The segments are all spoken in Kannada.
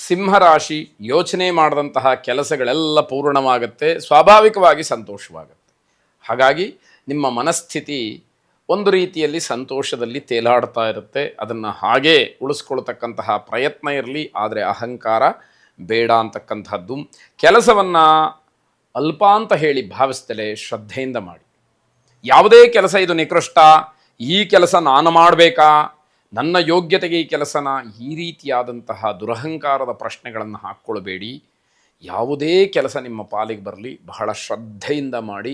ಸಿಂಹರಾಶಿ ಯೋಚನೆ ಮಾಡಿದಂತಹ ಕೆಲಸಗಳೆಲ್ಲ ಪೂರ್ಣವಾಗುತ್ತೆ, ಸ್ವಾಭಾವಿಕವಾಗಿ ಸಂತೋಷವಾಗುತ್ತೆ. ಹಾಗಾಗಿ ನಿಮ್ಮ ಮನಸ್ಥಿತಿ ಒಂದು ರೀತಿಯಲ್ಲಿ ಸಂತೋಷದಲ್ಲಿ ತೇಲಾಡ್ತಾ ಇರುತ್ತೆ. ಅದನ್ನು ಹಾಗೇ ಉಳಿಸ್ಕೊಳ್ತಕ್ಕಂತಹ ಪ್ರಯತ್ನ ಇರಲಿ, ಆದರೆ ಅಹಂಕಾರ ಬೇಡ ಅಂತಕ್ಕಂಥದ್ದು. ಕೆಲಸವನ್ನು ಅಲ್ಪ ಅಂತ ಹೇಳಿ ಭಾವಿಸ್ತಲೇ ಶ್ರದ್ಧೆಯಿಂದ ಮಾಡಿ. ಯಾವುದೇ ಕೆಲಸ ಇದು ನಿಕೃಷ್ಟ, ಈ ಕೆಲಸ ನಾನು ಮಾಡಬೇಕಾ, ನನ್ನ ಯೋಗ್ಯತೆಗೆ ಈ ಕೆಲಸನ, ಈ ರೀತಿಯಾದಂತಹ ದುರಹಂಕಾರದ ಪ್ರಶ್ನೆಗಳನ್ನು ಹಾಕ್ಕೊಳ್ಬೇಡಿ. ಯಾವುದೇ ಕೆಲಸ ನಿಮ್ಮ ಪಾಲಿಗೆ ಬರಲಿ, ಬಹಳ ಶ್ರದ್ಧೆಯಿಂದ ಮಾಡಿ.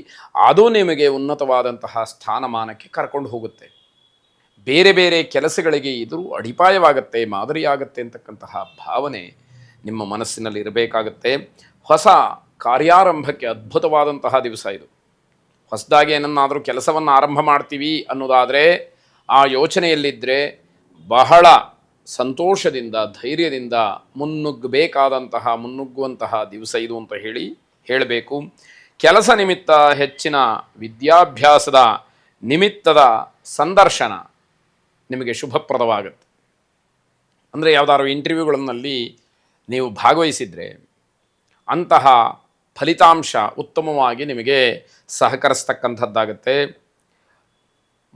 ಅದು ನಿಮಗೆ ಉನ್ನತವಾದಂತಹ ಸ್ಥಾನಮಾನಕ್ಕೆ ಕರ್ಕೊಂಡು ಹೋಗುತ್ತೆ. ಬೇರೆ ಬೇರೆ ಕೆಲಸಗಳಿಗೆ ಇದು ಅಡಿಪಾಯವಾಗುತ್ತೆ, ಮಾದರಿಯಾಗುತ್ತೆ ಅಂತಕ್ಕಂತಹ ಭಾವನೆ ನಿಮ್ಮ ಮನಸ್ಸಿನಲ್ಲಿ ಇರಬೇಕಾಗತ್ತೆ. ಹೊಸ ಕಾರ್ಯಾರಂಭಕ್ಕೆ ಅದ್ಭುತವಾದಂತಹ ದಿವಸ ಇದು. ಹೊಸದಾಗಿ ಏನನ್ನಾದರೂ ಕೆಲಸವನ್ನು ಆರಂಭ ಮಾಡ್ತೀವಿ ಅನ್ನೋದಾದರೆ ಆ ಯೋಚನೆಯಲ್ಲಿದ್ದರೆ ಬಹಳ ಸಂತೋಷದಿಂದ ಧೈರ್ಯದಿಂದ ಮುನ್ನುಗ್ಗುವಂತಹ ದಿವಸ ಇದು ಅಂತ ಹೇಳಬೇಕು. ಕೆಲಸ ನಿಮಿತ್ತ ಹೆಚ್ಚಿನ ವಿದ್ಯಾಭ್ಯಾಸದ ನಿಮಿತ್ತದ ಸಂದರ್ಶನ ನಿಮಗೆ ಶುಭಪ್ರದವಾಗುತ್ತೆ. ಅಂದರೆ ಯಾವುದಾದ್ರು ಇಂಟರ್ವ್ಯೂಗಳಲ್ಲಿ ನೀವು ಭಾಗವಹಿಸಿದರೆ ಅಂತಹ ಫಲಿತಾಂಶ ಉತ್ತಮವಾಗಿ ನಿಮಗೆ ಸಹಕರಿಸ್ತಕ್ಕಂಥದ್ದಾಗುತ್ತೆ.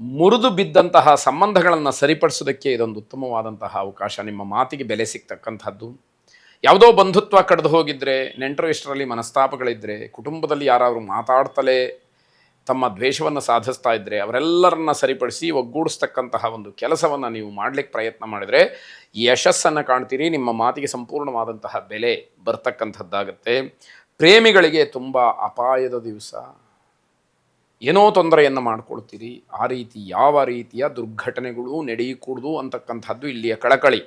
ಮುರಿದು ಬಿದ್ದಂತಹ ಸಂಬಂಧಗಳನ್ನು ಸರಿಪಡಿಸೋದಕ್ಕೆ ಇದೊಂದು ಉತ್ತಮವಾದಂತಹ ಅವಕಾಶ. ನಿಮ್ಮ ಮಾತಿಗೆ ಬೆಲೆ ಸಿಗ್ತಕ್ಕಂಥದ್ದು. ಯಾವುದೋ ಬಂಧುತ್ವ ಕಳೆದು ಹೋಗಿದ್ದರೆ, ನೆಂಟರು ಇಷ್ಟರಲ್ಲಿ ಮನಸ್ತಾಪಗಳಿದ್ದರೆ, ಕುಟುಂಬದಲ್ಲಿ ಯಾರಾದರೂ ಮಾತಾಡ್ತಲೇ ತಮ್ಮ ದ್ವೇಷವನ್ನು ಸಾಧಿಸ್ತಾ ಇದ್ದರೆ ಅವರೆಲ್ಲರನ್ನ ಸರಿಪಡಿಸಿ ಒಗ್ಗೂಡಿಸ್ತಕ್ಕಂತಹ ಒಂದು ಕೆಲಸವನ್ನು ನೀವು ಮಾಡಲಿಕ್ಕೆ ಪ್ರಯತ್ನ ಮಾಡಿದರೆ ಯಶಸ್ಸನ್ನು ಕಾಣ್ತೀರಿ. ನಿಮ್ಮ ಮಾತಿಗೆ ಸಂಪೂರ್ಣವಾದಂತಹ ಬೆಲೆ ಬರ್ತಕ್ಕಂಥದ್ದಾಗುತ್ತೆ. ಪ್ರೇಮಿಗಳಿಗೆ ತುಂಬ ಅಪಾಯದ ದಿವಸ. ಏನೋ ತೊಂದರೆಯನ್ನು ಮಾಡಿಕೊಳ್ತೀರಿ. ಆ ರೀತಿ ಯಾವ ರೀತಿಯ ದುರ್ಘಟನೆಗಳು ನಡೆಯಕೂಡದು ಅಂತಕ್ಕಂಥದ್ದು ಇಲ್ಲಿಯ ಕಳಕಳಿ.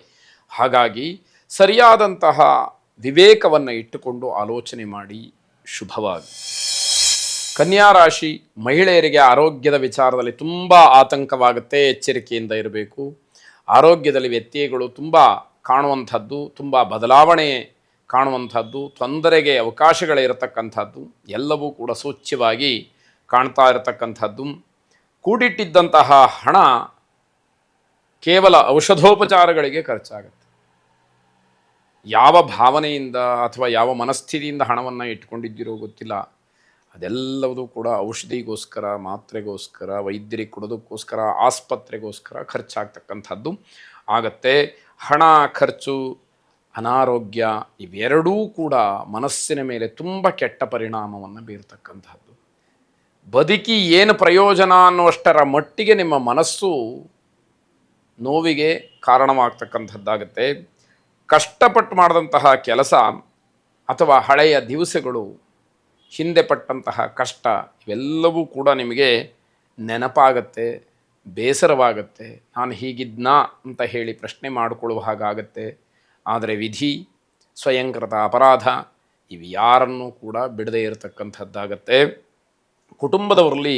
ಹಾಗಾಗಿ ಸರಿಯಾದಂತಹ ವಿವೇಕವನ್ನು ಇಟ್ಟುಕೊಂಡು ಆಲೋಚನೆ ಮಾಡಿ. ಶುಭವಾಗಿ. ಕನ್ಯಾ ರಾಶಿ ಮಹಿಳೆಯರಿಗೆ ಆರೋಗ್ಯದ ವಿಚಾರದಲ್ಲಿ ತುಂಬ ಆತಂಕವಾಗುತ್ತೆ, ಎಚ್ಚರಿಕೆಯಿಂದ ಇರಬೇಕು. ಆರೋಗ್ಯದಲ್ಲಿ ವ್ಯತ್ಯಯಗಳು ತುಂಬ ಕಾಣುವಂಥದ್ದು, ತುಂಬ ಬದಲಾವಣೆ ಕಾಣುವಂಥದ್ದು, ತೊಂದರೆಗೆ ಅವಕಾಶಗಳಿರತಕ್ಕಂಥದ್ದು ಎಲ್ಲವೂ ಕೂಡ ಸೂಚ್ಯವಾಗಿ ಕಾಣ್ತಾ ಇರತಕ್ಕಂಥದ್ದು. ಕೂಡಿಟ್ಟಿದ್ದಂತಹ ಹಣ ಕೇವಲ ಔಷಧೋಪಚಾರಗಳಿಗೆ ಖರ್ಚಾಗುತ್ತೆ. ಯಾವ ಭಾವನೆಯಿಂದ ಅಥವಾ ಯಾವ ಮನಸ್ಥಿತಿಯಿಂದ ಹಣವನ್ನು ಇಟ್ಕೊಂಡಿದ್ದೀರೋ ಗೊತ್ತಿಲ್ಲ. ಅದೆಲ್ಲವೂ ಕೂಡ ಔಷಧಿಗೋಸ್ಕರ, ಮಾತ್ರೆಗೋಸ್ಕರ, ವೈದ್ಯರಿಗೆ ಕೊಡೋದಕ್ಕೋಸ್ಕರ, ಆಸ್ಪತ್ರೆಗೋಸ್ಕರ ಖರ್ಚಾಗ್ತಕ್ಕಂಥದ್ದು ಆಗತ್ತೆ. ಹಣ ಖರ್ಚು, ಅನಾರೋಗ್ಯ ಇವೆರಡೂ ಕೂಡ ಮನಸ್ಸಿನ ಮೇಲೆ ತುಂಬ ಕೆಟ್ಟ ಪರಿಣಾಮವನ್ನು ಬೀರ್ತಕ್ಕಂಥದ್ದು. ಬದುಕಿ ಏನು ಪ್ರಯೋಜನ ಅನ್ನುವಷ್ಟರ ಮಟ್ಟಿಗೆ ನಿಮ್ಮ ಮನಸ್ಸು ನೋವಿಗೆ ಕಾರಣವಾಗ್ತಕ್ಕಂಥದ್ದಾಗತ್ತೆ. ಕಷ್ಟಪಟ್ಟು ಮಾಡಿದಂತಹ ಕೆಲಸ ಅಥವಾ ಹಳೆಯ ದಿವಸಗಳು, ಹಿಂದೆ ಪಟ್ಟಂತಹ ಕಷ್ಟ ಇವೆಲ್ಲವೂ ಕೂಡ ನಿಮಗೆ ನೆನಪಾಗತ್ತೆ, ಬೇಸರವಾಗತ್ತೆ. ನಾನು ಹೀಗಿದ್ನಾ ಅಂತ ಹೇಳಿ ಪ್ರಶ್ನೆ ಮಾಡಿಕೊಳ್ಳುವ ಹಾಗಾಗತ್ತೆ. ಆದರೆ ವಿಧಿ, ಸ್ವಯಂಕೃತ ಅಪರಾಧ ಇವು ಯಾರನ್ನೂ ಕೂಡ ಬಿಡದೇ ಇರತಕ್ಕಂಥದ್ದಾಗತ್ತೆ. ಕುಟುಂಬದವರಲ್ಲಿ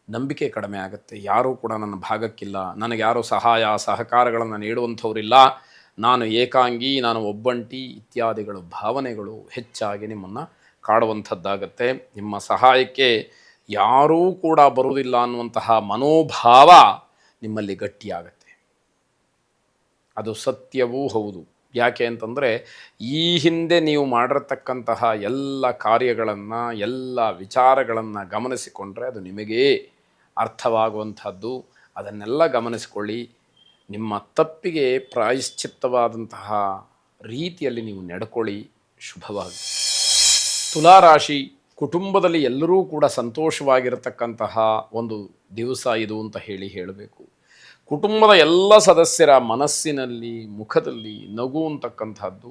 ನಂಬಿಕೆ ಕಡಿಮೆ ಆಗುತ್ತೆ. ಯಾರೂ ಕೂಡ ನನ್ನ ಭಾಗಕ್ಕಿಲ್ಲ, ನನಗೆ ಯಾರೂ ಸಹಾಯ ಸಹಕಾರಗಳನ್ನು ನೀಡುವಂಥವರಿಲ್ಲ, ನಾನು ಏಕಾಂಗಿ, ನಾನು ಒಬ್ಬಂಟಿ ಇತ್ಯಾದಿಗಳು ಭಾವನೆಗಳು ಹೆಚ್ಚಾಗಿ ನಿಮ್ಮನ್ನು ಕಾಡುವಂಥದ್ದಾಗತ್ತೆ. ನಿಮ್ಮ ಸಹಾಯಕ್ಕೆ ಯಾರೂ ಕೂಡ ಬರುವುದಿಲ್ಲ ಅನ್ನುವಂತಹ ಮನೋಭಾವ ನಿಮ್ಮಲ್ಲಿ ಗಟ್ಟಿಯಾಗತ್ತೆ. ಅದು ಸತ್ಯವೂ ಹೌದು. ಯಾಕೆ ಅಂತಂದರೆ ಈ ಹಿಂದೆ ನೀವು ಮಾಡಿರತಕ್ಕಂತಹ ಎಲ್ಲ ಕಾರ್ಯಗಳನ್ನು, ಎಲ್ಲ ವಿಚಾರಗಳನ್ನು ಗಮನಿಸಿಕೊಂಡ್ರೆ ಅದು ನಿಮಗೇ ಅರ್ಥವಾಗುವಂಥದ್ದು. ಅದನ್ನೆಲ್ಲ ಗಮನಿಸಿಕೊಳ್ಳಿ. ನಿಮ್ಮ ತಪ್ಪಿಗೆ ಪ್ರಾಯಶ್ಚಿತ್ತವಾದಂತಹ ರೀತಿಯಲ್ಲಿ ನೀವು ನಡ್ಕೊಳ್ಳಿ. ಶುಭವಾಗಿ. ತುಲಾರಾಶಿ ಕುಟುಂಬದಲ್ಲಿ ಎಲ್ಲರೂ ಕೂಡ ಸಂತೋಷವಾಗಿರತಕ್ಕಂತಹ ಒಂದು ದಿವಸ ಇದು ಅಂತ ಹೇಳಬೇಕು. ಕುಟುಂಬದ ಎಲ್ಲ ಸದಸ್ಯರ ಮನಸ್ಸಿನಲ್ಲಿ, ಮುಖದಲ್ಲಿ ನಗು ಅಂತಕ್ಕಂಥದ್ದು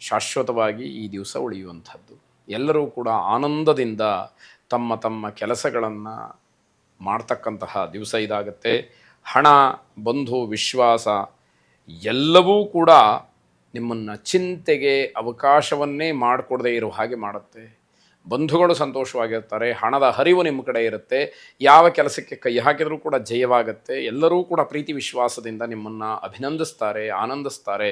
ಶಾಶ್ವತವಾಗಿ ಈ ದಿವಸ ಉಳಿಯುವಂಥದ್ದು. ಎಲ್ಲರೂ ಕೂಡ ಆನಂದದಿಂದ ತಮ್ಮ ತಮ್ಮ ಕೆಲಸಗಳನ್ನು ಮಾಡ್ತಕ್ಕಂತಹ ದಿವಸ ಇದಾಗತ್ತೆ. ಹಣ, ಬಂಧು, ವಿಶ್ವಾಸ ಎಲ್ಲವೂ ಕೂಡ ನಿಮ್ಮನ್ನು ಚಿಂತೆಗೆ ಅವಕಾಶವನ್ನೇ ಮಾಡಿಕೊಡದೇ ಇರೋ ಹಾಗೆ ಮಾಡುತ್ತೆ. ಬಂಧುಗಳು ಸಂತೋಷವಾಗಿರ್ತಾರೆ, ಹಣದ ಹರಿವು ನಿಮ್ಮ ಕಡೆ ಇರುತ್ತೆ. ಯಾವ ಕೆಲಸಕ್ಕೆ ಕೈ ಹಾಕಿದರೂ ಕೂಡ ಜಯವಾಗುತ್ತೆ. ಎಲ್ಲರೂ ಕೂಡ ಪ್ರೀತಿ ವಿಶ್ವಾಸದಿಂದ ನಿಮ್ಮನ್ನು ಅಭಿನಂದಿಸ್ತಾರೆ, ಆನಂದಿಸ್ತಾರೆ.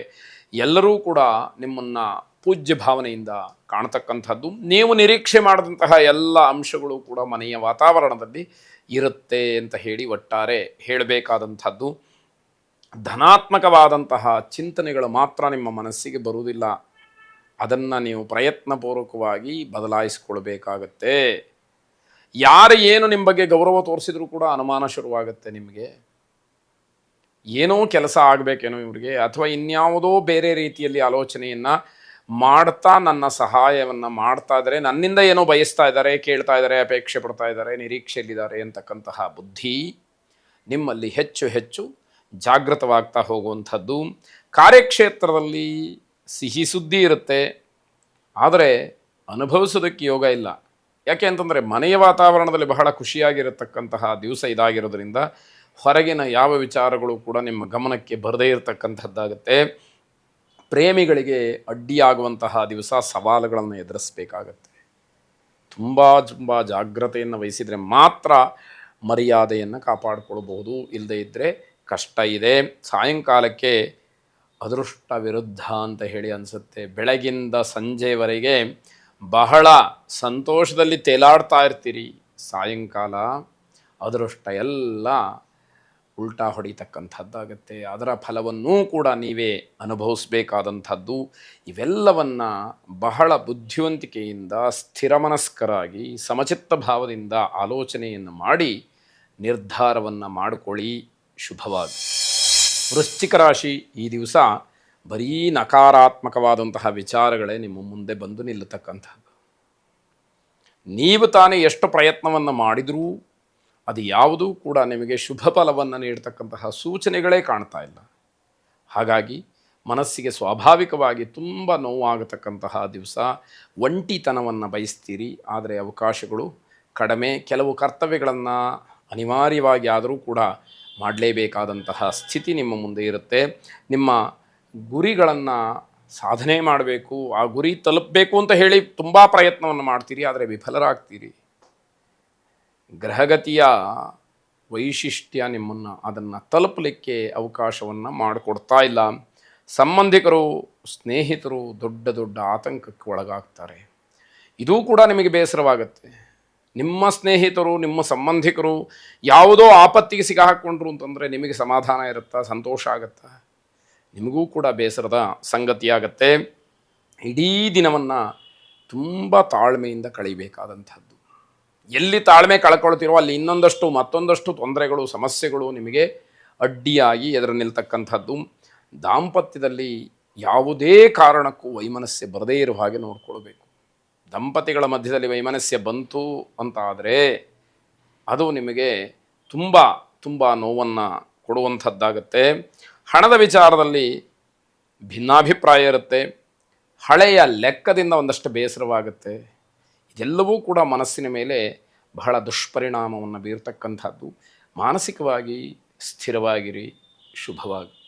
ಎಲ್ಲರೂ ಕೂಡ ನಿಮ್ಮನ್ನು ಪೂಜ್ಯ ಭಾವನೆಯಿಂದ ಕಾಣತಕ್ಕಂಥದ್ದು. ನೀವು ನಿರೀಕ್ಷೆ ಮಾಡಿದಂತಹ ಎಲ್ಲ ಅಂಶಗಳು ಕೂಡ ಮನೆಯ ವಾತಾವರಣದಲ್ಲಿ ಇರುತ್ತೆ ಅಂತ ಹೇಳಿ ಒಟ್ಟಾರೆ ಹೇಳಬೇಕಾದಂಥದ್ದು. ಧನಾತ್ಮಕವಾದಂತಹ ಚಿಂತನೆಗಳು ಮಾತ್ರ ನಿಮ್ಮ ಮನಸ್ಸಿಗೆ ಬರುವುದಿಲ್ಲ. ಅದನ್ನು ನೀವು ಪ್ರಯತ್ನಪೂರ್ವಕವಾಗಿ ಬದಲಾಯಿಸಿಕೊಳ್ಬೇಕಾಗತ್ತೆ. ಯಾರು ಏನು ನಿಮ್ಮ ಬಗ್ಗೆ ಗೌರವ ತೋರಿಸಿದರೂ ಕೂಡ ಅನುಮಾನ ಶುರುವಾಗುತ್ತೆ ನಿಮಗೆ. ಏನೋ ಕೆಲಸ ಆಗಬೇಕೇನೋ ಇವರಿಗೆ, ಅಥವಾ ಇನ್ಯಾವುದೋ ಬೇರೆ ರೀತಿಯಲ್ಲಿ ಆಲೋಚನೆಯನ್ನು ಮಾಡ್ತಾ ನನ್ನ ಸಹಾಯವನ್ನು ಮಾಡ್ತಾ ಇದ್ದಾರೆ, ನನ್ನಿಂದ ಏನೋ ಬಯಸ್ತಾ ಇದ್ದಾರೆ, ಕೇಳ್ತಾ ಇದ್ದಾರೆ, ಅಪೇಕ್ಷೆ ಪಡ್ತಾ ಇದ್ದಾರೆ, ನಿರೀಕ್ಷೆಯಲ್ಲಿದ್ದಾರೆ ಅಂತಕ್ಕಂತಹ ಬುದ್ಧಿ ನಿಮ್ಮಲ್ಲಿ ಹೆಚ್ಚು ಹೆಚ್ಚು ಜಾಗೃತವಾಗ್ತಾ ಹೋಗುವಂಥದ್ದು. ಕಾರ್ಯಕ್ಷೇತ್ರದಲ್ಲಿ ಸಿಹಿ ಸುದ್ದಿ ಇರುತ್ತೆ, ಆದರೆ ಅನುಭವಿಸೋದಕ್ಕೆ ಯೋಗ ಇಲ್ಲ. ಯಾಕೆ ಅಂತಂದರೆ ಮನೆಯ ವಾತಾವರಣದಲ್ಲಿ ಬಹಳ ಖುಷಿಯಾಗಿರತಕ್ಕಂತಹ ದಿವಸ ಇದಾಗಿರೋದ್ರಿಂದ ಹೊರಗಿನ ಯಾವ ವಿಚಾರಗಳು ಕೂಡ ನಿಮ್ಮ ಗಮನಕ್ಕೆ ಬರದೇ ಇರತಕ್ಕಂಥದ್ದಾಗುತ್ತೆ. ಪ್ರೇಮಿಗಳಿಗೆ ಅಡ್ಡಿಯಾಗುವಂತಹ ದಿವಸ, ಸವಾಲುಗಳನ್ನು ಎದುರಿಸಬೇಕಾಗತ್ತೆ. ತುಂಬ ತುಂಬ ಜಾಗ್ರತೆಯನ್ನು ವಹಿಸಿದರೆ ಮಾತ್ರ ಮರ್ಯಾದೆಯನ್ನು ಕಾಪಾಡಿಕೊಳ್ಬಹುದು, ಇಲ್ಲದೇ ಇದ್ದರೆ ಕಷ್ಟ ಇದೆ. ಸಾಯಂಕಾಲಕ್ಕೆ ಅದೃಷ್ಟ ವಿರುದ್ಧ ಅಂತ ಹೇಳಿ ಅನಿಸುತ್ತೆ. ಬೆಳಗಿಂದ ಸಂಜೆವರೆಗೆ ಬಹಳ ಸಂತೋಷದಲ್ಲಿ ತೇಲಾಡ್ತಾ ಇರ್ತೀರಿ, ಸಾಯಂಕಾಲ ಅದೃಷ್ಟ ಎಲ್ಲ ಉಲ್ಟಾ ಹೊಡಿತಕ್ಕಂಥದ್ದಾಗತ್ತೆ. ಅದರ ಫಲವನ್ನೂ ಕೂಡ ನೀವೇ ಅನುಭವಿಸಬೇಕಾದಂಥದ್ದು. ಇವೆಲ್ಲವನ್ನು ಬಹಳ ಬುದ್ಧಿವಂತಿಕೆಯಿಂದ, ಸ್ಥಿರಮನಸ್ಕರಾಗಿ, ಸಮಚಿತ್ತ ಭಾವದಿಂದ ಆಲೋಚನೆಯನ್ನು ಮಾಡಿ ನಿರ್ಧಾರವನ್ನು ಮಾಡಿಕೊಳ್ಳಿ. ಶುಭವಾಗಿ. ವೃಶ್ಚಿಕ ರಾಶಿ, ಈ ದಿವಸ ಬರೀ ನಕಾರಾತ್ಮಕವಾದಂತಹ ವಿಚಾರಗಳೇ ನಿಮ್ಮ ಮುಂದೆ ಬಂದು ನಿಲ್ಲತಕ್ಕಂಥದ್ದು. ನೀವು ತಾನೇ ಎಷ್ಟು ಪ್ರಯತ್ನವನ್ನು ಮಾಡಿದರೂ ಅದು ಯಾವುದೂ ಕೂಡ ನಿಮಗೆ ಶುಭ ಫಲವನ್ನು ನೀಡತಕ್ಕಂತಹ ಸೂಚನೆಗಳೇ ಕಾಣ್ತಾ ಇಲ್ಲ. ಹಾಗಾಗಿ ಮನಸ್ಸಿಗೆ ಸ್ವಾಭಾವಿಕವಾಗಿ ತುಂಬ ನೋವಾಗತಕ್ಕಂತಹ ದಿವಸ. ಒಂಟಿತನವನ್ನು ಬಯಸ್ತೀರಿ, ಆದರೆ ಅವಕಾಶಗಳು ಕಡಿಮೆ. ಕೆಲವು ಕರ್ತವ್ಯಗಳನ್ನು ಅನಿವಾರ್ಯವಾಗಿ ಆದರೂ ಕೂಡ ಮಾಡಲೇಬೇಕಾದಂತಹ ಸ್ಥಿತಿ ನಿಮ್ಮ ಮುಂದೆ ಇರುತ್ತೆ. ನಿಮ್ಮ ಗುರಿಗಳನ್ನು ಸಾಧನೆ ಮಾಡಬೇಕು, ಆ ಗುರಿ ತಲುಪಬೇಕು ಅಂತ ಹೇಳಿ ತುಂಬ ಪ್ರಯತ್ನವನ್ನು ಮಾಡ್ತೀರಿ, ಆದರೆ ವಿಫಲರಾಗ್ತೀರಿ. ಗ್ರಹಗತಿಯ ವೈಶಿಷ್ಟ್ಯ ನಿಮ್ಮನ್ನು ಅದನ್ನು ತಲುಪಲಿಕ್ಕೆ ಅವಕಾಶವನ್ನು ಮಾಡಿಕೊಡ್ತಾ ಇಲ್ಲ. ಸಂಬಂಧಿಕರು, ಸ್ನೇಹಿತರು ದೊಡ್ಡ ದೊಡ್ಡ ಆತಂಕಕ್ಕೆ ಒಳಗಾಗ್ತಾರೆ. ಇದೂ ಕೂಡ ನಿಮಗೆ ಬೇಸರವಾಗುತ್ತೆ. ನಿಮ್ಮ ಸ್ನೇಹಿತರು, ನಿಮ್ಮ ಸಂಬಂಧಿಕರು ಯಾವುದೋ ಆಪತ್ತಿಗೆ ಸಿಗಾಕೊಂಡ್ರು ಅಂತಂದರೆ ನಿಮಗೆ ಸಮಾಧಾನ ಇರುತ್ತಾ, ಸಂತೋಷ ಆಗುತ್ತಾ? ನಿಮಗೂ ಕೂಡ ಬೇಸರದ ಸಂಗತಿಯಾಗತ್ತೆ. ಇಡೀ ದಿನವನ್ನು ತುಂಬ ತಾಳ್ಮೆಯಿಂದ ಕಳೀಬೇಕಾದಂಥದ್ದು. ಎಲ್ಲಿ ತಾಳ್ಮೆ ಕಳ್ಕೊಳ್ತಿರೋ ಅಲ್ಲಿ ಮತ್ತೊಂದಷ್ಟು ತೊಂದರೆಗಳು, ಸಮಸ್ಯೆಗಳು ನಿಮಗೆ ಅಡ್ಡಿಯಾಗಿ ಎದುರು ನಿಲ್ತಕ್ಕಂಥದ್ದು. ದಾಂಪತ್ಯದಲ್ಲಿ ಯಾವುದೇ ಕಾರಣಕ್ಕೂ ವೈಮನಸ್ಸೆ ಬರದೇ ಇರುವ ಹಾಗೆ ನೋಡಿಕೊಳ್ಬೇಕು. ದಂಪತಿಗಳ ಮಧ್ಯದಲ್ಲಿ ವೈಮನಸ್ಸೆ ಬಂತು ಅಂತ ಆದರೆ ಅದು ನಿಮಗೆ ತುಂಬ ತುಂಬ ನೋವನ್ನು ಕೊಡುವಂಥದ್ದಾಗತ್ತೆ. ಹಣದ ವಿಚಾರದಲ್ಲಿ ಭಿನ್ನಾಭಿಪ್ರಾಯ ಇರುತ್ತೆ. ಹಳೆಯ ಲೆಕ್ಕದಿಂದ ಒಂದಷ್ಟು ಬೇಸರವಾಗುತ್ತೆ. ಇದೆಲ್ಲವೂ ಕೂಡ ಮನಸ್ಸಿನ ಮೇಲೆ ಬಹಳ ದುಷ್ಪರಿಣಾಮವನ್ನು ಬೀರ್ತಕ್ಕಂಥದ್ದು. ಮಾನಸಿಕವಾಗಿ ಸ್ಥಿರವಾಗಿರಿ. ಶುಭವಾಗಿ.